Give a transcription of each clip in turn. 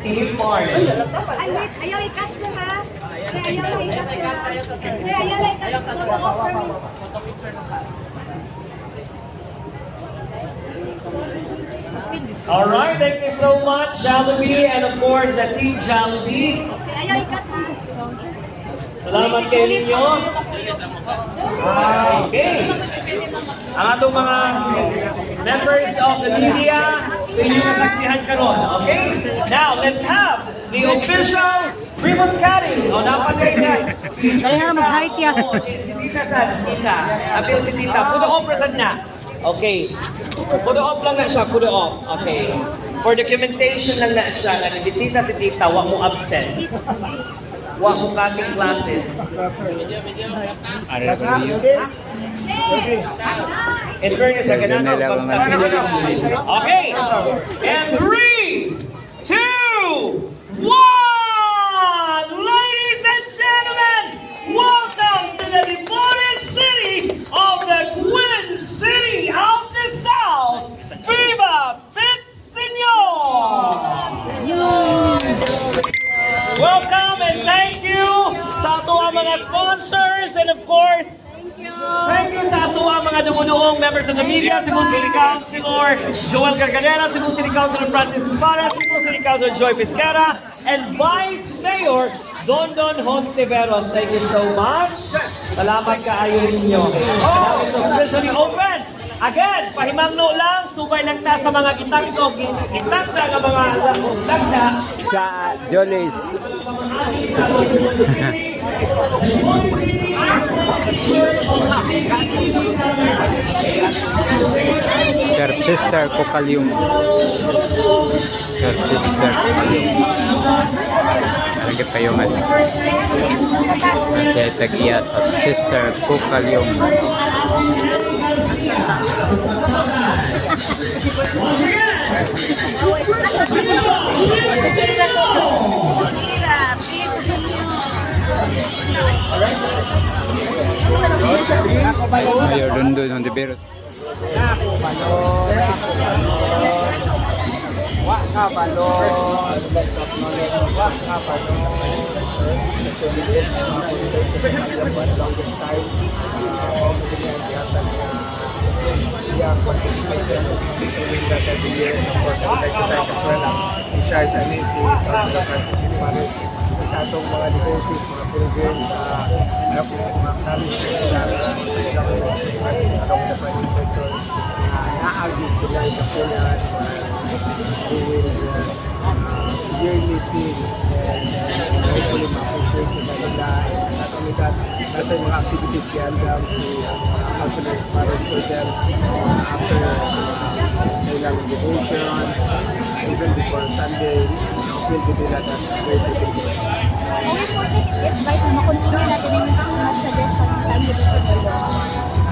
Team Orange. Ayaw ikat ko ha. Ayaw ikat ko ha. Ayaw ikat ko. Alright, thank you so much, Jollibee, and of course, the Team Jollibee. Ayaw ikat ha. Salamat kayo ninyo. Okay. Ang atong mga members of the media, inyong nasaksihan karon. Okay? Now, let's have the official ribbon cutting. O, dapat kayo dyan. Dali nga mag-hike ya. Si Tita sa Tita. Apil si Tita. Pudo off present na. Okay. Pudo off lang na siya. Pudo off. Okay. For documentation lang na siya. Nabisita si Tita. Huwag mo absent. Huwag mo cutting classes. In fairness, sa ganun, okay. And 3, 2, 1! Ladies and gentlemen, welcome to the Deportes City of the Queen City of the South. Viva Pitseñor! Welcome and thank you sa ato ang mga sponsors and of course, thank you sa ato ang mga dumuduong members of the media, Cebu City Councilor Joel Garganera, Cebu City Councilor Francis Ibarra, Cebu City Councilor Joy Pescara, and Vice Mayor Dondon Hontiveros. Thank you so much. Salamat kaayo ninyo. Now it's officially open. Again, pahimangno lang, subay lang ta sa mga gitagto, gitagta nga mga lagda. Sa Jolis. Chester Kokalium. Chester Kokalium. Lagi payungan. Nanti tag-iya sa Chester Kokalium. Mayor Dondon Hontiveros. Sa atong mga devotees, mga pilgrims, mga Catholics, atong mga private sector, naagit sila sa Pinas, doing yearly thing, and hopefully ma-appreciate sa kanila. Not only that, nasa mga activities yan down to counselors para for them after kailang devotion, even before Sunday, feel to be that great activity. How important is it by makontinue natin yung mga suggestion ng time dito sa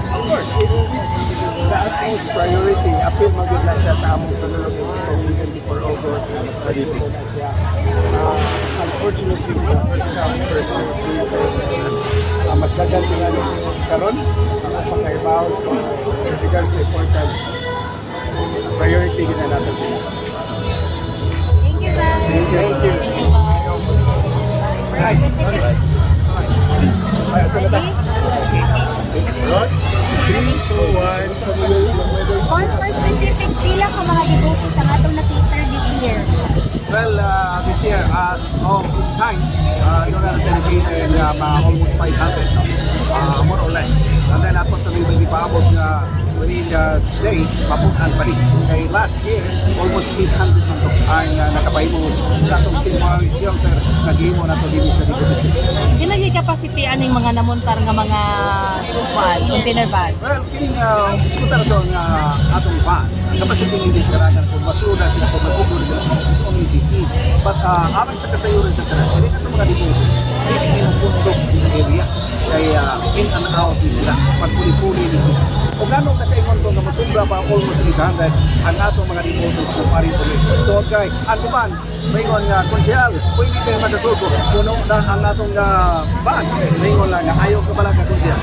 Of course, it's the utmost priority. Appeal magod lang siya sa among sunulog even before August. Unfortunately, sa first come, first serve, mas dagan tingali karon ang pagkaibaw so with regards to importance, priority gina natin sila. Thank you, sir. Thank you. Right. Right. 3, 2, 1. On for specific, pila ka mga devotees ang atong na-cater this year? Well, this year, as of this time, doon na dedicated almost 500, more or less. And then, ato tuloy mag-ipaabot na within the day, mapunan pa rin. Kay last year, almost 800 man ito ang nakapahimos sa itong team mga shelter, nag-iimo na ito din sa Deportes. Yun ang capacity aning mga namuntar nga mga container van. Well, kining diskutar ito nga atong van, capacity hindi karagan kung masuna sila, kung masiguro sila, is only 50. But alang sa kasayuran sa kanan, hindi na ito mga devotees, hindi kinupundok sa area. Kaya in and out din sila, pagpuli-puli din sila. O gano'ng nakaingon ko na masubra pa almost 800 ang atong mga devotees kung pari-puli. So kay, ang kuman, mayroon nga, konsyal, pwede kayo magasugo, puno na ang atong van, mayroon lang nga, ayaw ka pala ka konsyal.